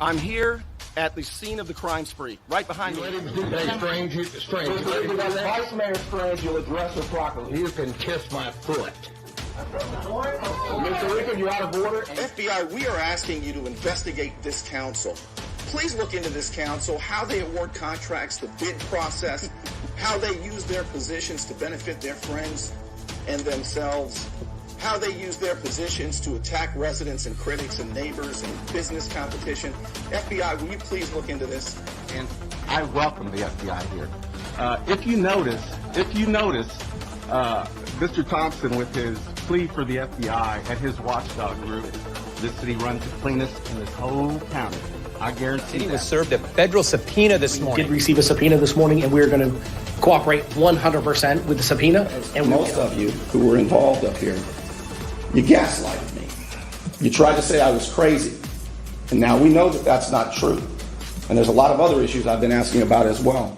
I'm here at the scene of the crime spree, right behind me. Let him do that, strange. Vice Mayor Strange, you'll address her properly. You can kiss my foot. Mr. Rickard, you're out of order. FBI, we are asking you to investigate this council. Please look into this council, how they award contracts, the bid process, how they use their positions to benefit their friends and themselves, how they use their positions to attack residents and critics and neighbors and business competition. FBI, will you please look into this? And I welcome the FBI here. If you notice, Mr. Thompson, with his plea for the FBI and his watchdog group, this city runs the cleanest in this whole county. I guarantee He was served a federal subpoena this morning. Did receive a subpoena this morning, and we're going to cooperate 100% with the subpoena. And Most of you who were involved up here, you gaslighted me. You tried to say I was crazy. And now we know that that's not true. And there's a lot of other issues I've been asking about as well.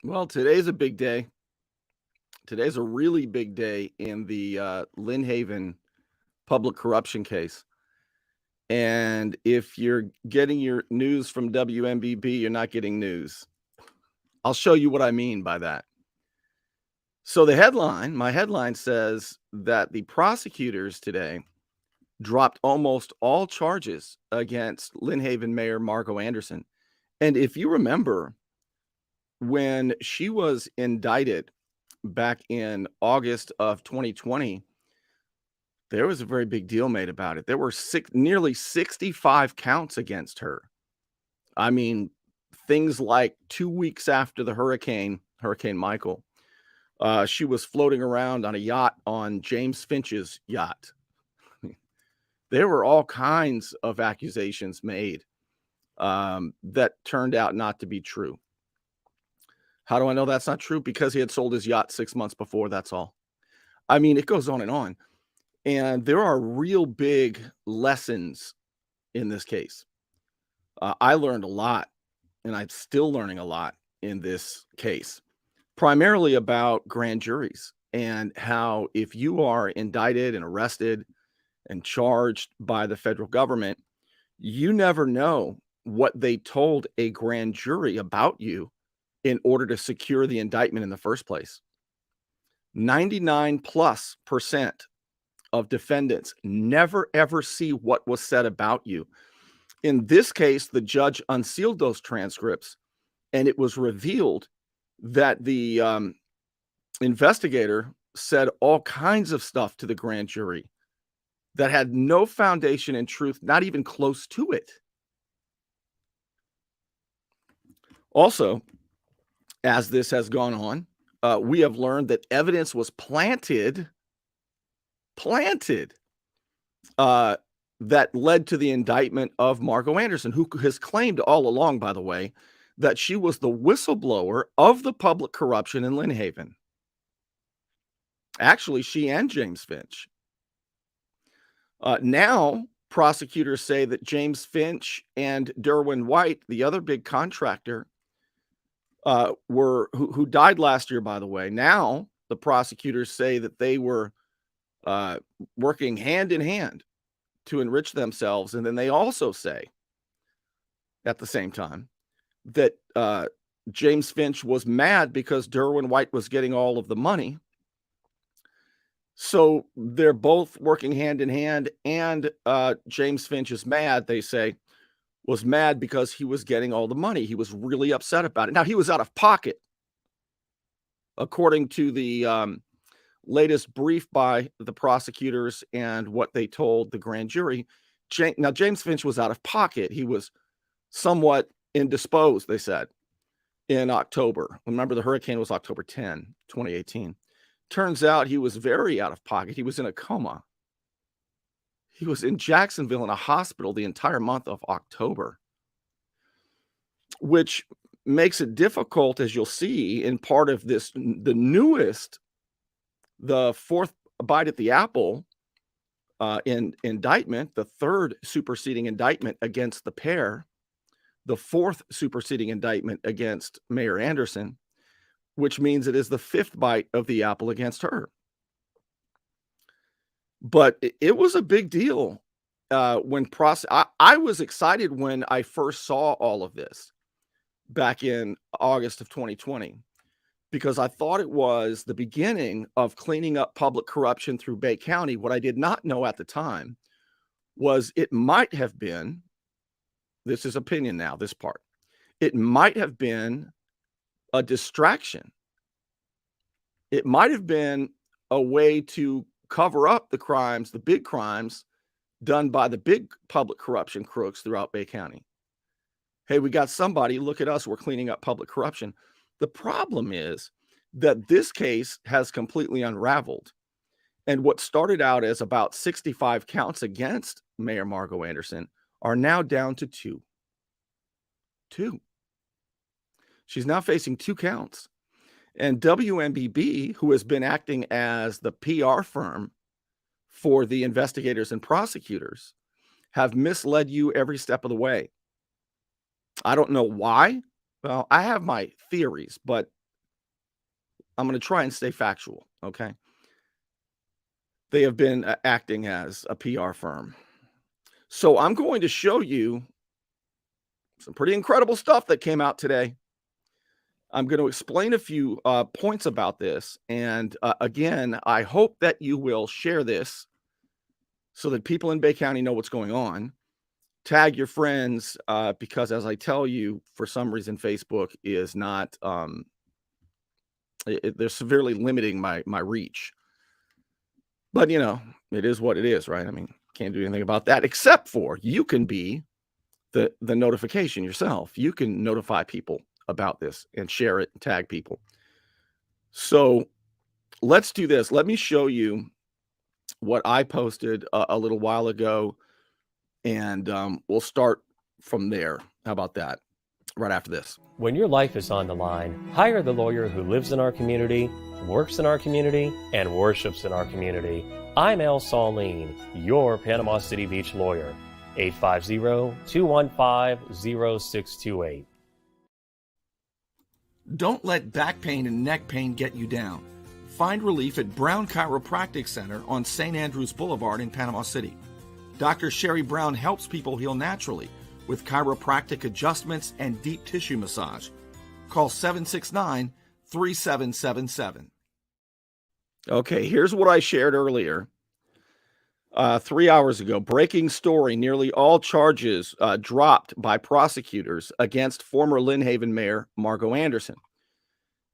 Well, today's a big day. Today's a really big day in the Lynn Haven public corruption case. And if you're getting your news from WMBB, you're not getting news. I'll show you what I mean by that. So my headline says that the prosecutors today dropped almost all charges against Lynn Haven Mayor Margo Anderson. And if you remember, when she was indicted back in August of 2020, there was a very big deal made about it. There were nearly 65 counts against her. I mean, things like 2 weeks after the Hurricane Michael, she was floating around on a yacht on James Finch's yacht. There were all kinds of accusations made that turned out not to be true. How do I know that's not true? Because he had sold his yacht 6 months before, that's all. I mean, it goes on. And there are real big lessons in this case. I learned a lot, and I'm still learning a lot in this case, primarily about grand juries and how if you are indicted and arrested and charged by the federal government, you never know what they told a grand jury about you in order to secure the indictment in the first place. 99+% of defendants never ever see what was said about you. In this case, the judge unsealed those transcripts, and it was revealed that the investigator said all kinds of stuff to the grand jury that had no foundation in truth, not even close to it. Also, as this has gone on, we have learned that evidence was planted that led to the indictment of Margo Anderson, who has claimed all along, by the way, that she was the whistleblower of the public corruption in Lynn Haven. Actually, she and James Finch. Now, prosecutors say that James Finch and Derwin White, the other big contractor, who died last year, by the way. Now the prosecutors say that they were working hand in hand to enrich themselves, and then they also say at the same time that James Finch was mad because Derwin White was getting all of the money. So they're both working hand in hand, and James Finch is mad, they say, was mad because he was getting all the money. He was really upset about it. Now, he was out of pocket, according to the latest brief by the prosecutors and what they told the grand jury. Now, James Finch was out of pocket. He was somewhat indisposed, they said, in October. Remember, the hurricane was October 10, 2018. Turns out he was very out of pocket. He was in a coma. He was in Jacksonville in a hospital the entire month of October, which makes it difficult, as you'll see in part of this, the newest, the fourth bite at the apple in indictment, the third superseding indictment against the pair, the fourth superseding indictment against Mayor Anderson, which means it is the fifth bite of the apple against her. But it was a big deal when I was excited when I first saw all of this back in August of 2020, because I thought it was the beginning of cleaning up public corruption through Bay County. What I did not know at the time was it might have been, this is opinion now, this part, it might have been a distraction. It might have been a way to cover up the crimes, the big crimes done by the big public corruption crooks throughout Bay County. Hey, we got somebody, look at us, we're cleaning up public corruption. The problem is that this case has completely unraveled. And what started out as about 65 counts against Mayor Margo Anderson are now down to two. She's now facing 2 counts. And WMBB, who has been acting as the PR firm for the investigators and prosecutors, have misled you every step of the way. I don't know why. Well, I have my theories, but I'm going to try and stay factual, okay? They have been acting as a PR firm. So I'm going to show you some pretty incredible stuff that came out today. I'm going to explain a few points about this. And again, I hope that you will share this so that people in Bay County know what's going on. Tag your friends because, as I tell you, for some reason, Facebook is not, they're severely limiting my reach. But, you know, it is what it is, right? I mean, can't do anything about that, except for you can be the notification yourself. You can notify people about this and share it and tag people. So let's do this. Let me show you what I posted a little while ago, and we'll start from there. How about that? Right after this. When your life is on the line, hire the lawyer who lives in our community, works in our community, and worships in our community. I'm El Saulene, your Panama City Beach lawyer. 850-215-0628. Don't let back pain and neck pain get you down. Find relief at Brown Chiropractic Center on St. Andrews Boulevard in Panama City. Dr. Sherry Brown helps people heal naturally with chiropractic adjustments and deep tissue massage. Call 769-3777. Okay, here's what I shared earlier 3 hours ago. Breaking story: nearly all charges dropped by prosecutors against former Lynn Haven Mayor Margo Anderson.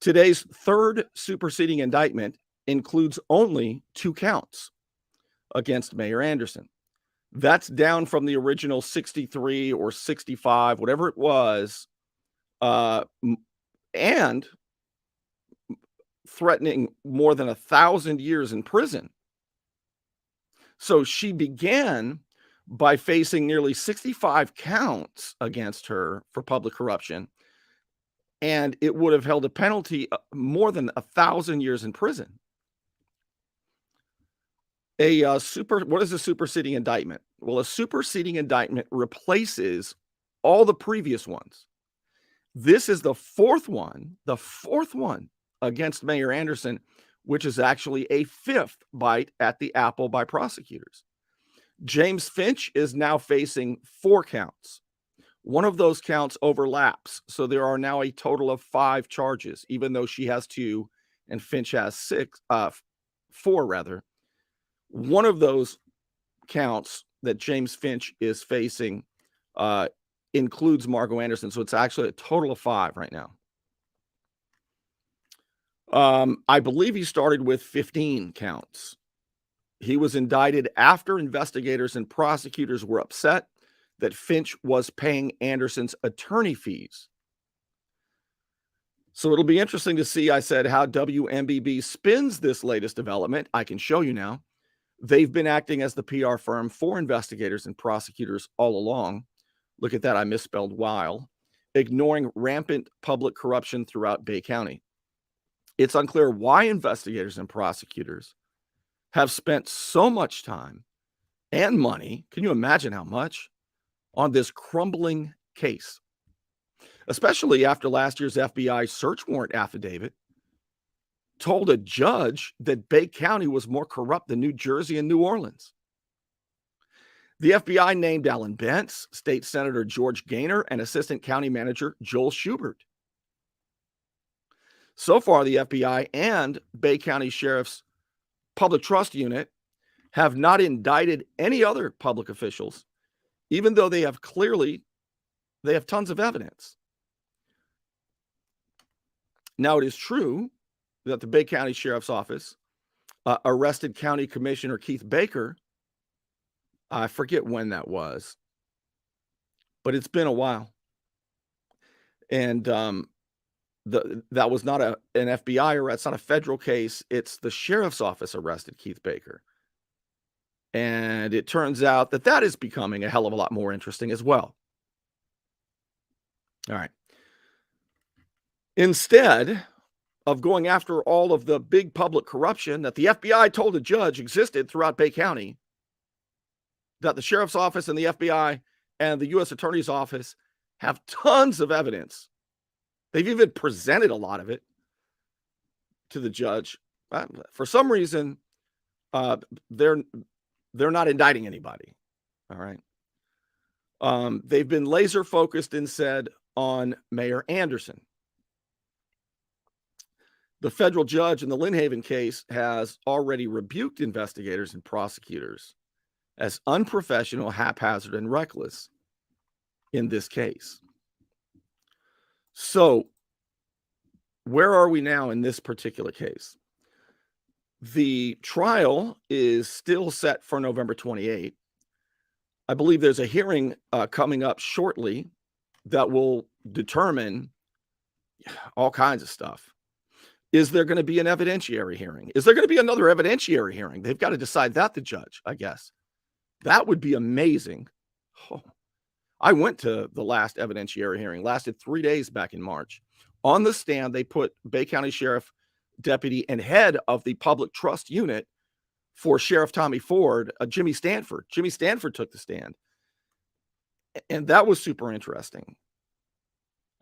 Today's third superseding indictment includes only 2 counts against Mayor Anderson. That's down from the original 63 or 65, whatever it was, and threatening more than 1,000 years in prison. So she began by facing nearly 65 counts against her for public corruption, and it would have held a penalty more than 1,000 years in prison. What is a superseding indictment? Well, a superseding indictment replaces all the previous ones. This is the fourth one against Mayor Anderson, which is actually a 5th bite at the apple by prosecutors. James Finch is now facing 4 counts. One of those counts overlaps, so there are now a total of 5 charges, even though she has 2 and Finch has 4 rather. One of those counts that James Finch is facing includes Margo Anderson, so it's actually a total of 5 right now. I believe he started with 15 counts. He was indicted after investigators and prosecutors were upset that Finch was paying Anderson's attorney fees. So it'll be interesting to see, I said, how WMBB spins this latest development. I can show you now. They've been acting as the PR firm for investigators and prosecutors all along. Look at that, I misspelled while. ignoring rampant public corruption throughout Bay County. It's unclear why investigators and prosecutors have spent so much time and money, can you imagine how much, on this crumbling case, especially after last year's FBI search warrant affidavit told a judge that Bay County was more corrupt than New Jersey and New Orleans. The FBI named Alan Bentz, State Senator George Gaynor, and Assistant County Manager Joel Schubert. So far, the FBI and Bay County Sheriff's Public Trust Unit have not indicted any other public officials, even though they have tons of evidence. Now, it is true that the Bay County Sheriff's Office arrested County Commissioner Keith Baker. I forget when that was, but it's been a while. And that was not an FBI arrest, it's not a federal case. It's the Sheriff's Office arrested Keith Baker. And it turns out that that is becoming a hell of a lot more interesting as well. All right. Instead of going after all of the big public corruption that the FBI told a judge existed throughout Bay County, that the Sheriff's Office and the FBI and the U.S. Attorney's Office have tons of evidence. They've even presented a lot of it to the judge. For some reason, they're not indicting anybody. All right. They've been laser focused instead on Mayor Anderson. The federal judge in the Lynn Haven case has already rebuked investigators and prosecutors as unprofessional, haphazard, and reckless in this case. So, where are we now in this particular case? The trial is still set for November 28th. I believe there's a hearing coming up shortly that will determine all kinds of stuff. Is there going to be an evidentiary hearing? Is there going to be another evidentiary hearing? They've got to decide that, the judge, I guess. That would be amazing. Oh, I went to the last evidentiary hearing, lasted 3 days back in March. On the stand, they put Bay County Sheriff Deputy and head of the Public Trust Unit for Sheriff Tommy Ford, Jimmy Stanford. Jimmy Stanford took the stand. And that was super interesting.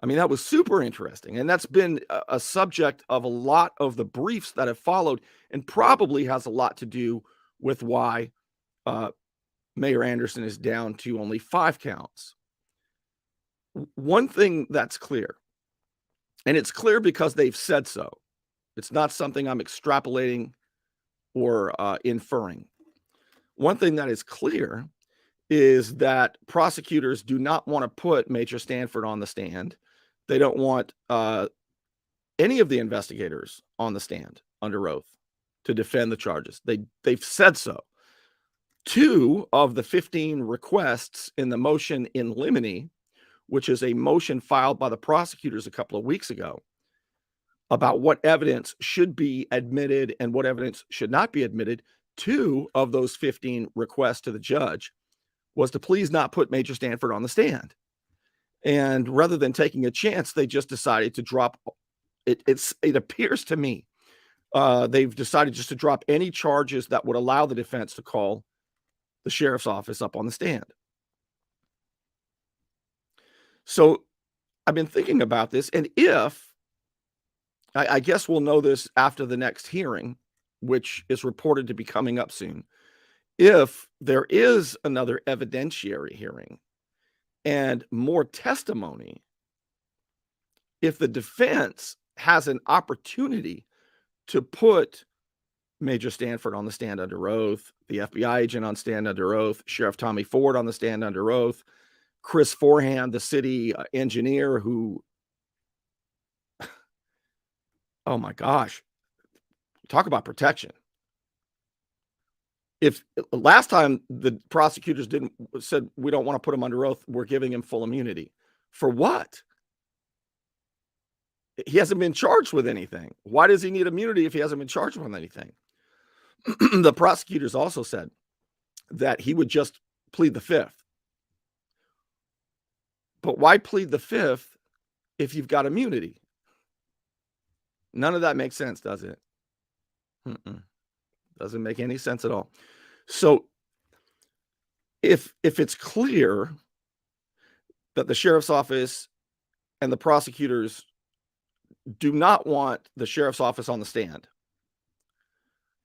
I mean, that was super interesting. And that's been a subject of a lot of the briefs that have followed, and probably has a lot to do with why Mayor Anderson is down to only 5 counts. One thing that's clear, and it's clear because they've said so. It's not something I'm extrapolating or inferring. One thing that is clear is that prosecutors do not want to put Major Stanford on the stand. They don't want any of the investigators on the stand under oath to defend the charges. They've said so. 2 of the 15 requests in the motion in limine, which is a motion filed by the prosecutors a couple of weeks ago about what evidence should be admitted and what evidence should not be admitted, 2 of those 15 requests to the judge was to please not put Major Stanford on the stand. And rather than taking a chance, they just decided to drop it. It appears to me they've decided just to drop any charges that would allow the defense to call the sheriff's office up on the stand. So I've been thinking about this, and if I guess we'll know this after the next hearing, which is reported to be coming up soon. If there is another evidentiary hearing and more testimony, if the defense has an opportunity to put Major Stanford on the stand under oath, the FBI agent on stand under oath, Sheriff Tommy Ford on the stand under oath, Chris Forehand, the city engineer who, oh my gosh, talk about protection. If last time the prosecutors said we don't want to put him under oath, we're giving him full immunity. For what? He hasn't been charged with anything. Why does he need immunity if he hasn't been charged with anything? The prosecutors also said that he would just plead the 5th. But why plead the 5th if you've got immunity? None of that makes sense, does it? Doesn't make any sense at all. So if it's clear that the sheriff's office and the prosecutors do not want the sheriff's office on the stand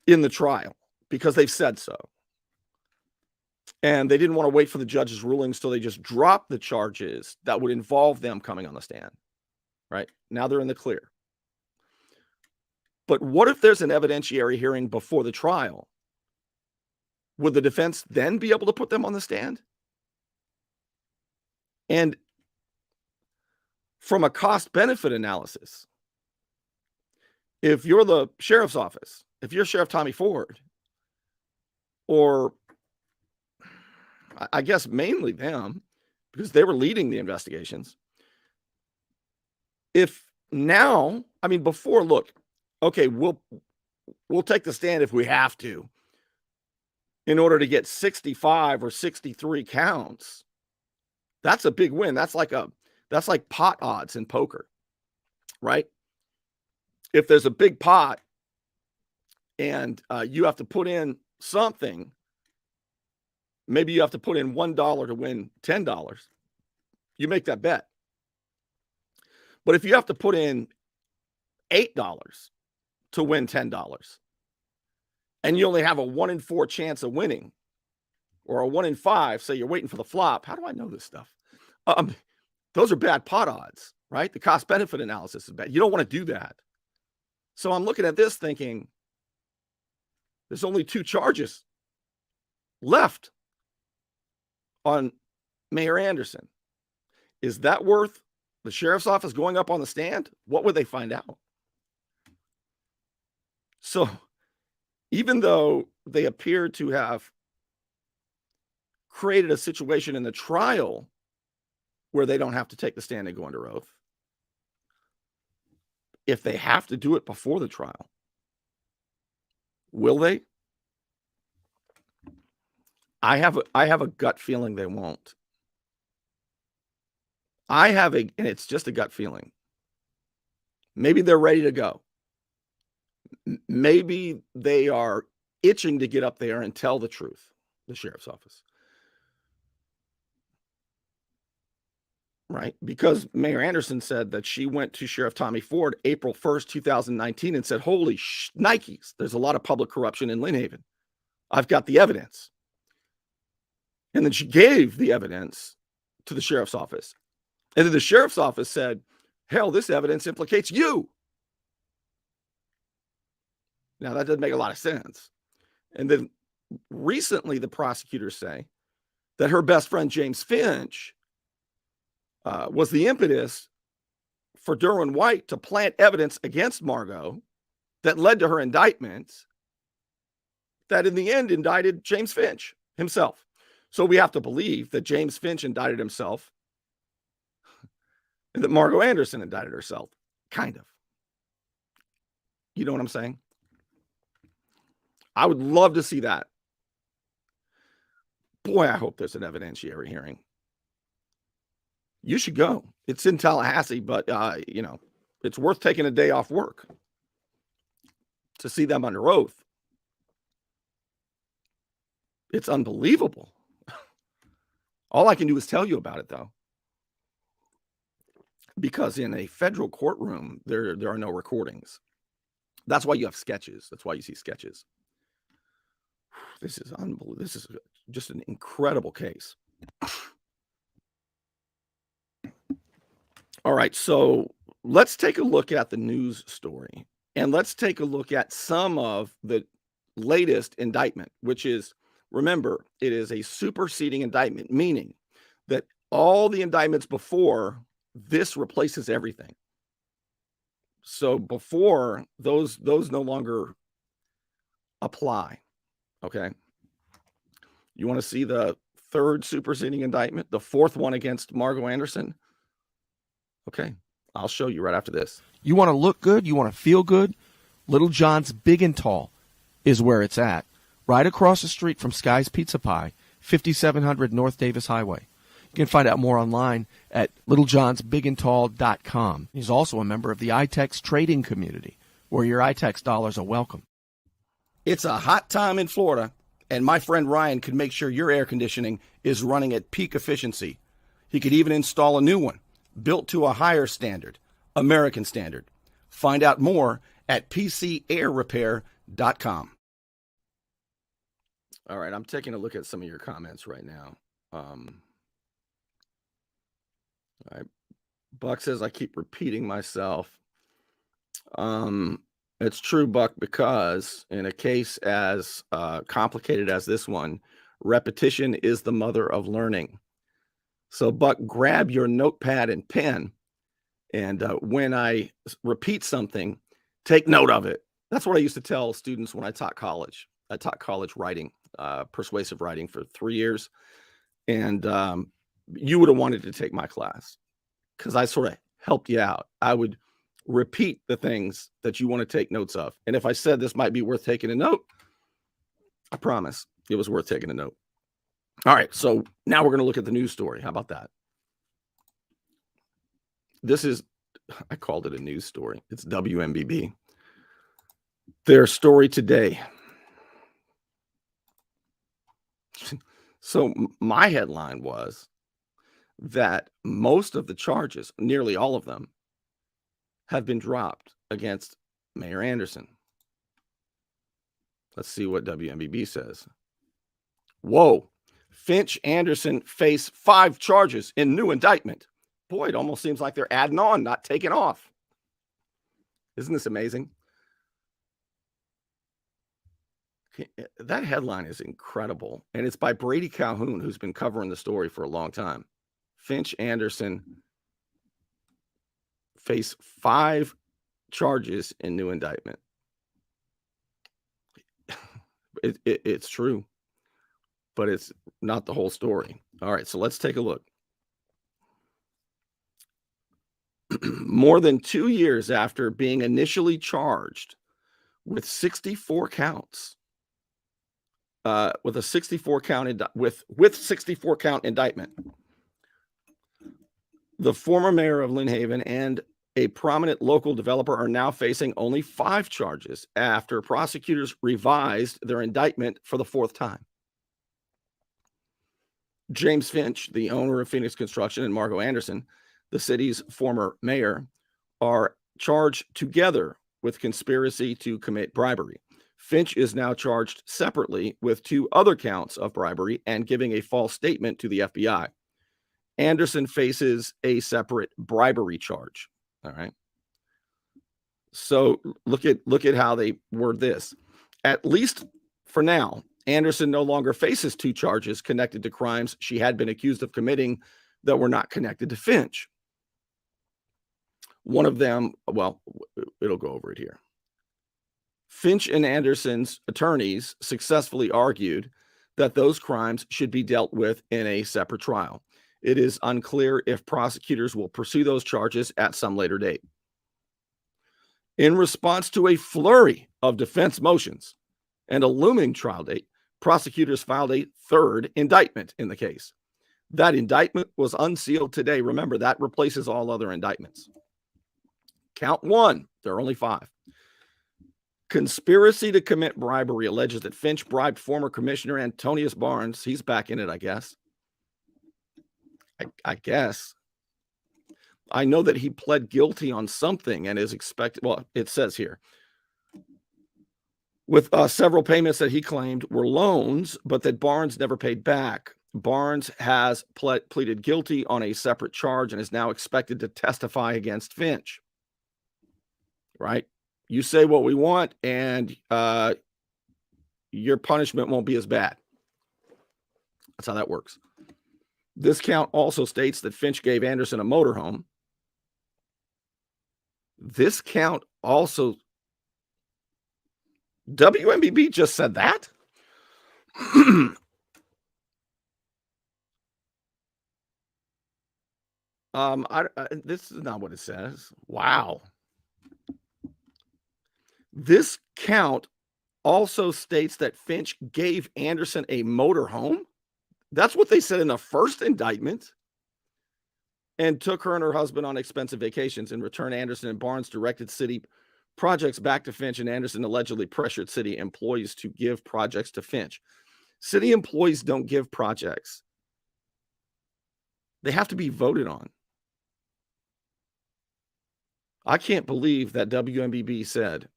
in the trial because they've said so, and they didn't want to wait for the judge's rulings, so they just dropped the charges that would involve them coming on the stand, right? Now they're in the clear. But what if there's an evidentiary hearing before the trial? Would the defense then be able to put them on the stand? And from a cost-benefit analysis, if you're the sheriff's office, if you're Sheriff Tommy Ford, or I guess mainly them, because they were leading the investigations, if now, I mean, before, look, okay, we'll take the stand if we have to in order to get 65 or 63 counts. That's a big win. That's like pot odds in poker, right? If there's a big pot and you have to put in something, maybe you have to put in $1 to win $10. You make that bet. But if you have to put in $8 to win $10, and you only have a 1 in 4 chance of winning, or a 1 in 5, say you're waiting for the flop. How do I know this stuff? Those are bad pot odds, right? The cost benefit analysis is bad. You don't want to do that. So I'm looking at this thinking, there's only 2 charges left on Mayor Anderson. Is that worth the sheriff's office going up on the stand? What would they find out? So even though they appear to have created a situation in the trial where they don't have to take the stand and go under oath, if they have to do it before the trial, will they? I have a gut feeling they won't. And it's just a gut feeling. Maybe they're ready to go. Maybe they are itching to get up there and tell the truth, the sheriff's office. Right? Because Mayor Anderson said that she went to Sheriff Tommy Ford April 1st, 2019 and said, holy Nikes, there's a lot of public corruption in Lynn Haven. I've got the evidence. And then she gave the evidence to the sheriff's office. And then the sheriff's office said, hell, this evidence implicates you. Now, that doesn't make a lot of sense. And then recently, the prosecutors say that her best friend, James Finch, was the impetus for Derwin White to plant evidence against Margo that led to her indictment that in the end indicted James Finch himself. So we have to believe that James Finch indicted himself and that Margo Anderson indicted herself. Kind of. You know what I'm saying? I would love to see that. Boy, I hope there's an evidentiary hearing. You should go. It's in Tallahassee, but, it's worth taking a day off work to see them under oath. It's unbelievable. All I can do is tell you about it, though. Because in a federal courtroom, there are no recordings. That's why you have sketches. That's why you see sketches. This is unbelievable. This is just an incredible case. All right, so let's take a look at the news story, and let's take a look at some of the latest indictment, which is, remember, it is a superseding indictment, meaning that all the indictments before this replaces everything. So before, those no longer apply. Okay. You want to see the third superseding indictment, the fourth one against Margo Anderson? Okay. I'll show you right after this. You want to look good? You want to feel good? Little John's Big and Tall is where it's at. Right across the street from Sky's Pizza Pie, 5700 North Davis Highway. You can find out more online at littlejohnsbigandtall.com. He's also a member of the iTex trading community, where your iTex dollars are welcome. It's a hot time in Florida, and my friend Ryan could make sure your air conditioning is running at peak efficiency. He could even install a new one, built to a higher standard, American standard. Find out more at pcairrepair.com. All right, I'm taking a look at some of your comments right now. All right. Buck says I keep repeating myself. It's true, Buck, because in a case as complicated as this one, repetition is the mother of learning. So, Buck, grab your notepad and pen, and when I repeat something, take note of it. That's what I used to tell students when I taught college. I taught college writing, persuasive writing for 3 years, and you would have wanted to take my class because I sort of helped you out. I would repeat the things that you want to take notes of. And if I said this might be worth taking a note, I promise it was worth taking a note. All right, so now we're going to look at the news story. How about that? This is, I called it a news story. It's WMBB. Their story today. So my headline was that most of the charges, nearly all of them, have been dropped against Mayor Anderson. Let's see what WMBB says. Whoa. Finch Anderson face 5 charges in new indictment. Boy, it almost seems like they're adding on, not taking off. Isn't this amazing? That headline is incredible. And it's by Brady Calhoun, who's been covering the story for a long time. Finch Anderson face 5 charges in new indictment. It's true, but it's not the whole story. All right, so let's take a look. More than 2 years after being initially charged with 64 counts, with a 64 count with 64 count indictment, the former mayor of Lynn Haven and a prominent local developer are now facing only 5 charges after prosecutors revised their indictment for the 4th time. James Finch, the owner of Phoenix Construction, and Margo Anderson, the city's former mayor, are charged together with conspiracy to commit bribery. Finch is now charged separately with 2 other counts of bribery and giving a false statement to the FBI. Anderson faces a separate bribery charge. All right. So look at how they word this. At least for now, Anderson no longer faces 2 charges connected to crimes she had been accused of committing that were not connected to Finch. One of them, well, it'll go over it here. Finch and Anderson's attorneys successfully argued that those crimes should be dealt with in a separate trial. It is unclear if prosecutors will pursue those charges at some later date. In response to a flurry of defense motions and a looming trial date, prosecutors filed a 3rd indictment in the case. That indictment was unsealed today. Remember, that replaces all other indictments. Count 1, there are only 5. Conspiracy to commit bribery alleges that Finch bribed former Commissioner Antonius Barnes. He's back in it, I guess. I guess. I know that he pled guilty on something and is expected. Well, it says here with several payments that he claimed were loans, but that Barnes never paid back. Barnes has pleaded guilty on a separate charge and is now expected to testify against Finch. Right? You say what we want, and your punishment won't be as bad. That's how that works. This count also states that Finch gave Anderson a motorhome. This count also, WMBB just said that? This is not what it says. Wow. This count also states that Finch gave Anderson a motorhome. That's what they said in the first indictment. and took her and her husband on expensive vacations. In return, Anderson and Barnes directed city projects back to Finch, and Anderson allegedly pressured city employees to give projects to Finch. City employees don't give projects. They have to be voted on. I can't believe that WMBB said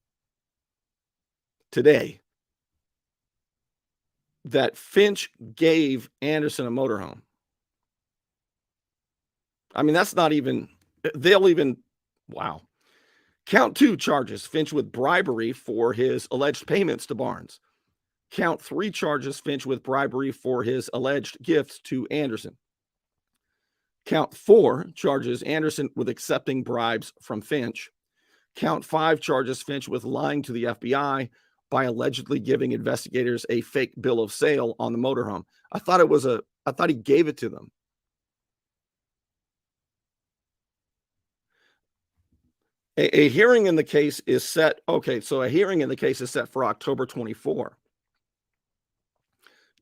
today that Finch gave Anderson a motorhome. I mean, that's not even, wow. Count 2 charges Finch with bribery for his alleged payments to Barnes. Count 3 charges Finch with bribery for his alleged gifts to Anderson. Count 4 charges Anderson with accepting bribes from Finch. Count 5 charges Finch with lying to the FBI by allegedly giving investigators a fake bill of sale on the motorhome. I thought he gave it to them. A hearing in the case is set. Okay, so a hearing in the case is set for October 24.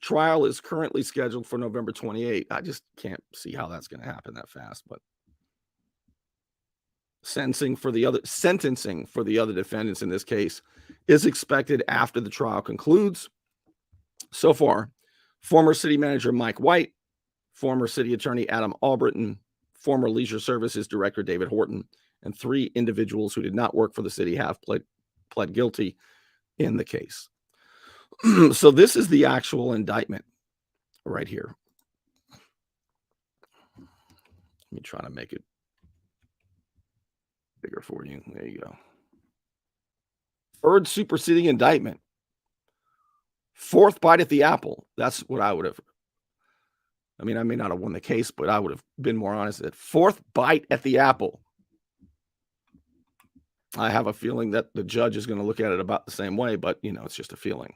Trial is currently scheduled for November 28. I just can't see how that's going to happen that fast, but sentencing for the other defendants in this case is expected after the trial concludes. So far, former city manager Mike White, former city attorney Adam Albritton, former leisure services director David Horton, and 3 individuals who did not work for the city have pled guilty in the case. So this is the actual indictment right here. Let me try to make it bigger for you. There you go. Third superseding indictment. 4th bite at the apple. That's what I would have. I mean, I may not have won the case, but I would have been more honest that 4th bite at the apple. I have a feeling that the judge is going to look at it about the same way, but it's just a feeling.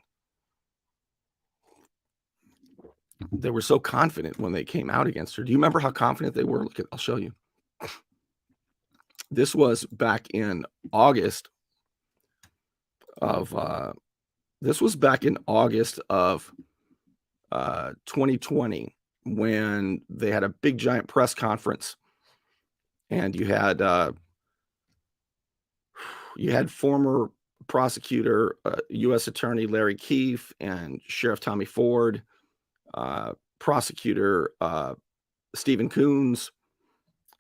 They were so confident when they came out against her. Do you remember how confident they were? I'll show you. This was back in August of 2020 when they had a big giant press conference, and you had former prosecutor, U.S. Attorney Larry Keefe, and Sheriff Tommy Ford, prosecutor Stephen Coons,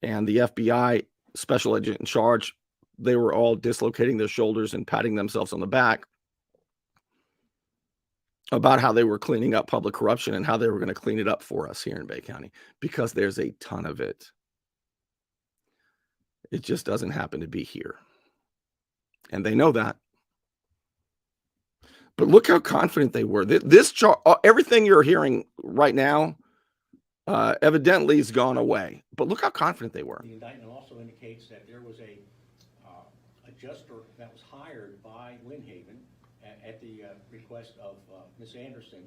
and the FBI special agent in charge. They were all dislocating their shoulders and patting themselves on the back about how they were cleaning up public corruption and how they were going to clean it up for us here in Bay County, because there's a ton of it. It just doesn't happen to be here. And they know that. But look how confident they were. Everything you're hearing right now evidently has gone away. But look how confident they were. The indictment also indicates that there was a adjuster that was hired by Lynn Haven at the request of Ms. Anderson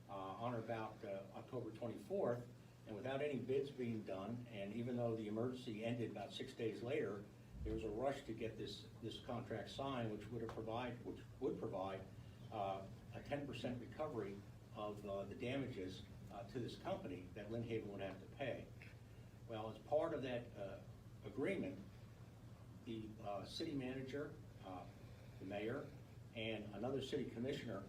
on or about October 24th, and without any bids being done, and even though the emergency ended about 6 days later, there was a rush to get this contract signed, which would provide a 10% recovery of the damages to this company that Lynn Haven would have to pay. Well, as part of that agreement, the city manager, the mayor, and another city commissioner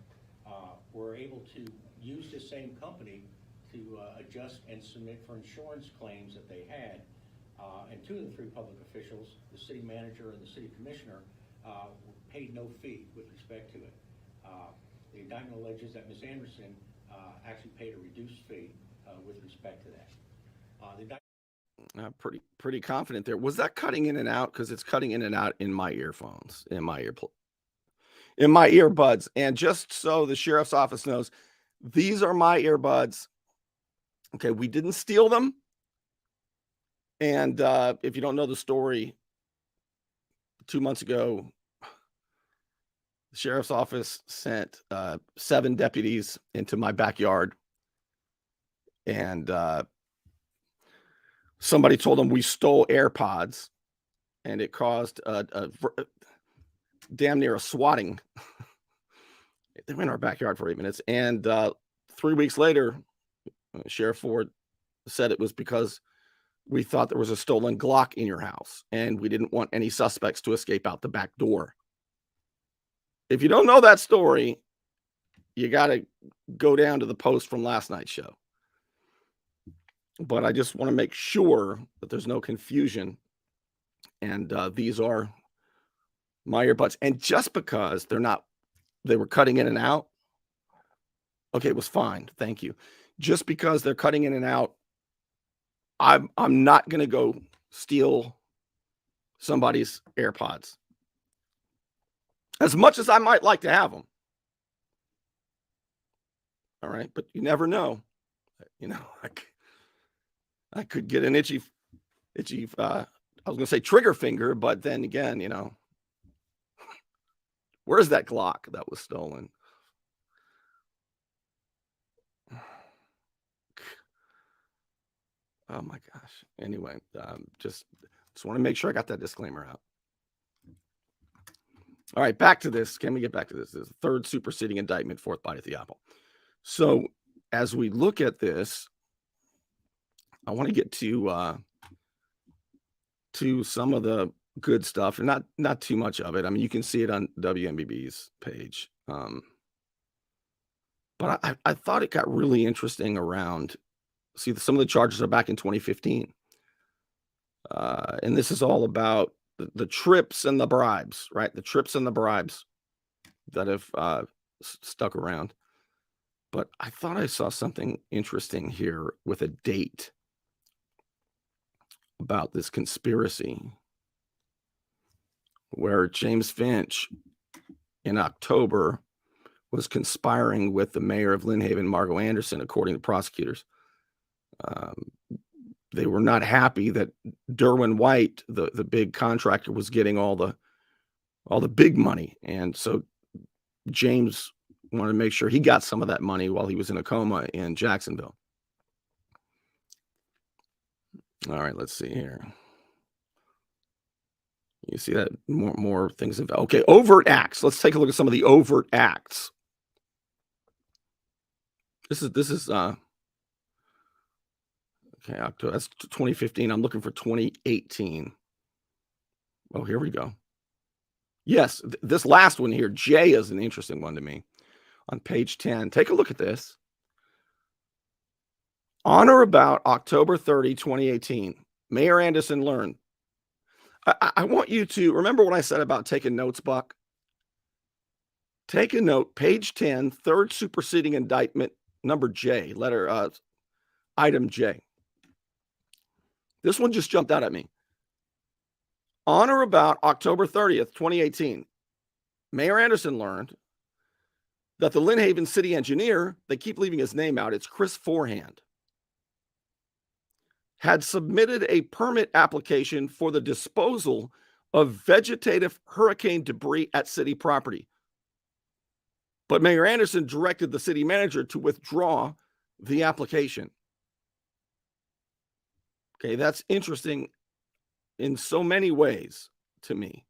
were able to use the same company to adjust and submit for insurance claims that they had. And 2 of the 3 public officials, the city manager and the city commissioner, paid no fee with respect to it. The indictment alleges that Ms. Anderson actually paid a reduced fee with respect to that. Pretty confident there. Was that cutting in and out? Because it's cutting in and out in my earphones, in my earbuds. And just so the sheriff's office knows, these are my earbuds. Okay, we didn't steal them. And if you don't know the story, 2 months ago, the sheriff's office sent 7 deputies into my backyard, and somebody told them we stole AirPods, and it caused a damn near a swatting. They were in our backyard for 8 minutes, and 3 weeks later, Sheriff Ford said it was because we thought there was a stolen Glock in your house, and we didn't want any suspects to escape out the back door. If you don't know that story, you got to go down to the post from last night's show. But I just want to make sure that there's no confusion. And these are my earbuds. And just because they were cutting in and out. Okay, it was fine. Thank you. Just because they're cutting in and out, I'm not going to go steal somebody's AirPods. As much as I might like to have them. All right, but you never know. You know, I could get an itchy, I was going to say trigger finger, but then again, you know, where's that Glock that was stolen? Oh my gosh. Anyway, just want to make sure I got that disclaimer out. All right, back to this. Can we get back to this? This is the third superseding indictment, fourth bite at the apple. So as we look at this, I want to get to some of the good stuff, and not too much of it. I mean, you can see it on WMBB's page. But I thought it got really interesting around. See, some of the charges are back in 2015. And this is all about the trips and the bribes, right? The trips and the bribes that have stuck around. But I thought I saw something interesting here with a date about this conspiracy where James Finch in October was conspiring with the mayor of Lynn Haven, Margo Anderson, according to prosecutors. They were not happy that Derwin White, the big contractor, was getting all the big money. And so James wanted to make sure he got some of that money while he was in a coma in Jacksonville. All right, let's see here. You see that more things. Okay, overt acts. Let's take a look at some of the overt acts. This is okay, October. That's 2015. I'm looking for 2018. Oh, here we go. Yes, this last one here, J, is an interesting one to me. On page 10, take a look at this. On or about October 30, 2018, Mayor Anderson learned. I want you to remember what I said about taking notes, Buck. Take a note, page 10, third superseding indictment, number J, item J. This one just jumped out at me. On or about October 30th, 2018, Mayor Anderson learned that the Lynn Haven city engineer, they keep leaving his name out, it's Chris Forehand, had submitted a permit application for the disposal of vegetative hurricane debris at city property. But Mayor Anderson directed the city manager to withdraw the application. Okay, that's interesting in so many ways to me.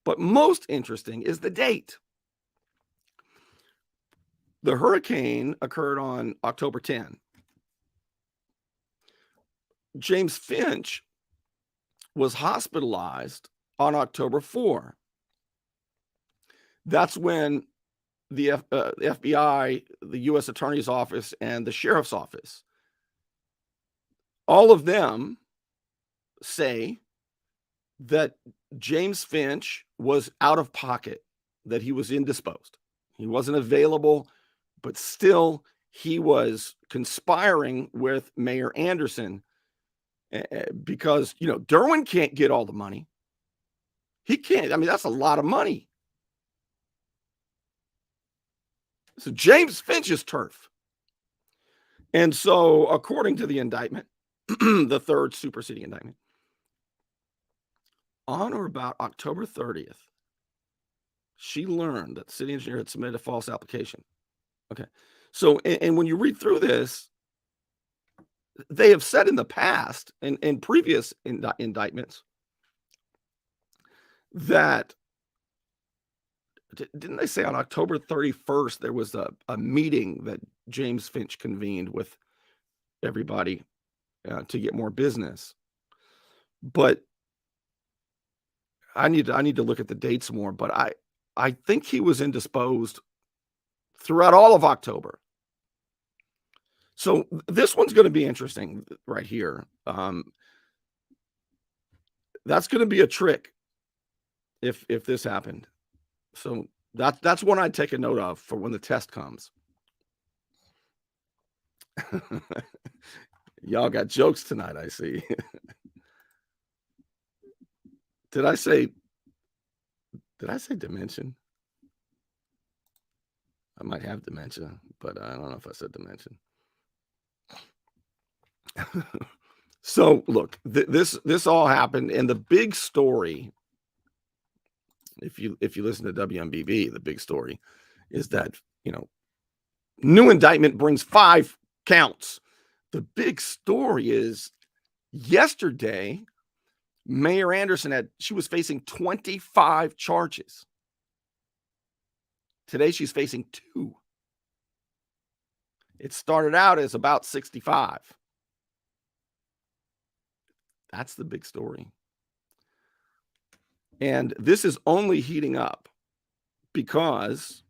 But most interesting is the date. The hurricane occurred on October 10. James Finch was hospitalized on October 4. That's when the FBI, the U.S. Attorney's Office, and the Sheriff's Office, all of them say that James Finch was out of pocket, that he was indisposed. He wasn't available, but still he was conspiring with Mayor Anderson because, you know, Derwin can't get all the money. He can't. I mean, that's a lot of money. So James Finch's turf. And so, according to the indictment, the third superseding indictment, on or about October 30th, she learned that the city engineer had submitted a false application. Okay. So, and when you read through this, they have said in the past, in previous indictments, that, didn't they say on October 31st, there was a meeting that James Finch convened with everybody to get more business. But I need to look at the dates more, but I think he was indisposed throughout all of October. So this one's going to be interesting right here. That's going to be a trick if this happened. So that's one I'd take a note of for when the test comes. Y'all got jokes tonight, I see. Did I say dimension? I might have dementia, but I don't know if I said dimension. So look, this all happened, and the big story, if you listen to WMBB, the big story is that, new indictment brings 5 counts. The big story is yesterday, Mayor Anderson she was facing 25 charges. Today she's facing 2. It started out as about 65. That's the big story. And this is only heating up because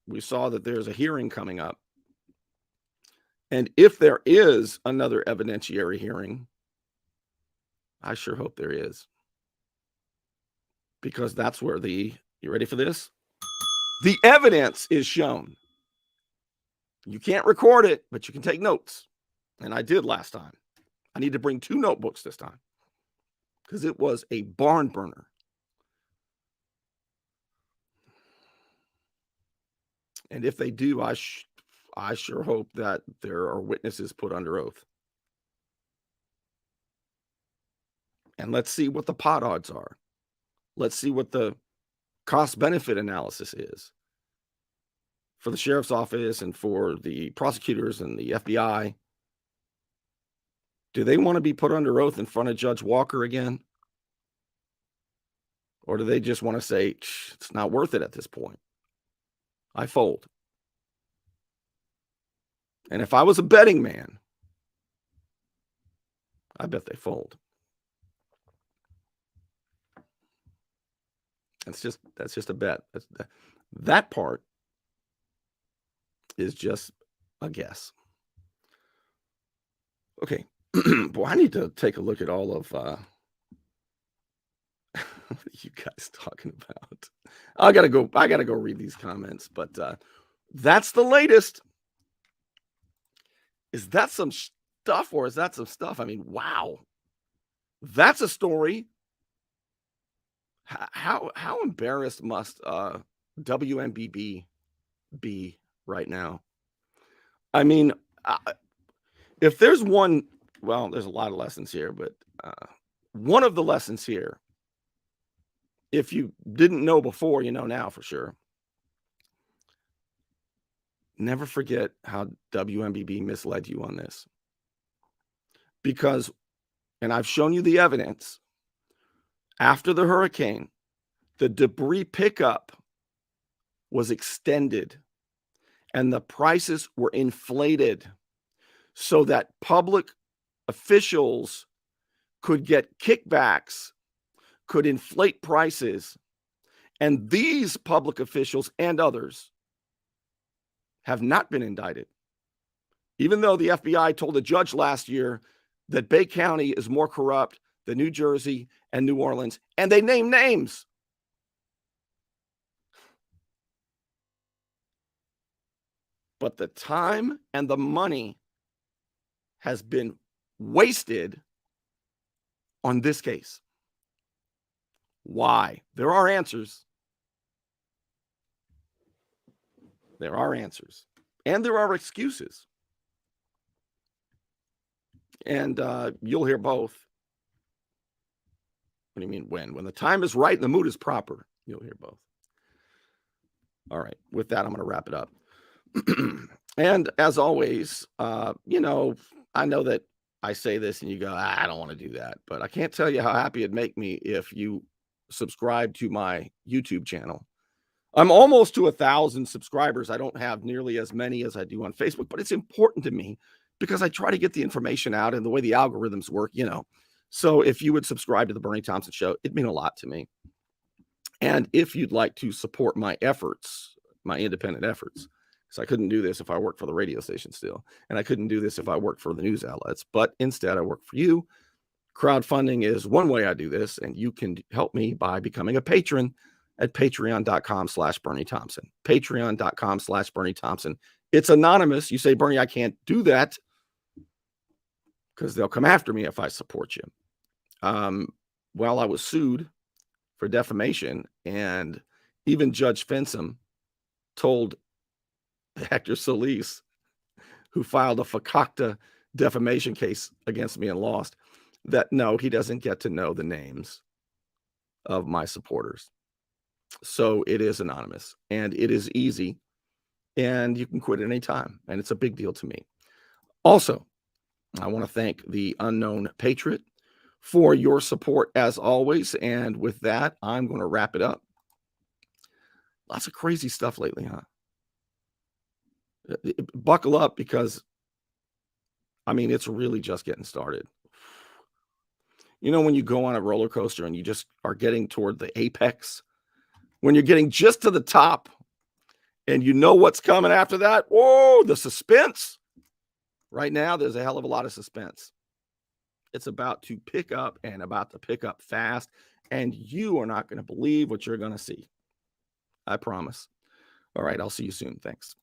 we saw that there's a hearing coming up. And if there is another evidentiary hearing, I sure hope there is. Because that's where you ready for this? The evidence is shown. You can't record it, but you can take notes. And I did last time. I need to bring 2 notebooks this time because it was a barn burner. And if they do, I sure hope that there are witnesses put under oath. And let's see what the pot odds are. Let's see what the cost-benefit analysis is for the sheriff's office and for the prosecutors and the FBI. Do they want to be put under oath in front of Judge Walker again? Or do they just want to say, it's not worth it at this point? I fold. And if I was a betting man, I bet they fold. That's just a bet. That part is just a guess. Okay. Boy, I need to take a look at all of what are you guys talking about? I gotta go read these comments, but that's the latest. Is that some stuff or is that some stuff? I mean, wow. That's a story. How embarrassed must WMBB be right now? I mean, if there's one, well, there's a lot of lessons here, but one of the lessons here, if you didn't know before, you know now for sure. Never forget how WMBB misled you on this. Because, and I've shown you the evidence, after the hurricane, the debris pickup was extended and the prices were inflated so that public officials could get kickbacks, could inflate prices. And these public officials and others have not been indicted. Even though the FBI told a judge last year that Bay County is more corrupt than New Jersey and New Orleans, and they name names. But the time and the money has been wasted on this case. Why? There are answers. There are answers. And there are excuses. And you'll hear both. What do you mean when? When the time is right and the mood is proper, you'll hear both. All right. With that, I'm going to wrap it up. And as always, I know that I say this and you go, I don't want to do that. But I can't tell you how happy it'd make me if you subscribe to my YouTube channel. I'm almost to 1,000 subscribers. I don't have nearly as many as I do on Facebook, but it's important to me because I try to get the information out and the way the algorithms work, So if you would subscribe to the Bernie Thompson Show, it'd mean a lot to me. And if you'd like to support my efforts, my independent efforts, because I couldn't do this if I worked for the radio station still, and I couldn't do this if I worked for the news outlets, but instead I work for you. Crowdfunding is one way I do this, and you can help me by becoming a patron at patreon.com/Bernie Thompson. Patreon.com/Bernie Thompson. It's anonymous. You say, Bernie, I can't do that because they'll come after me if I support you. Well, I was sued for defamation, and even Judge Fensom told Hector Solis, who filed a fakakta defamation case against me and lost, that no, he doesn't get to know the names of my supporters. So it is anonymous, and it is easy, and you can quit at any time, and it's a big deal to me. Also, I want to thank the Unknown Patriot for your support as always, and with that, I'm going to wrap it up. Lots of crazy stuff lately, huh? Buckle up, because, I mean, it's really just getting started. You know, when you go on a roller coaster and you just are getting toward the apex, when you're getting just to the top and you know what's coming after that, whoa, the suspense. Right now, there's a hell of a lot of suspense. It's about to pick up, and about to pick up fast, and you are not going to believe what you're going to see. I promise. All right, I'll see you soon. Thanks.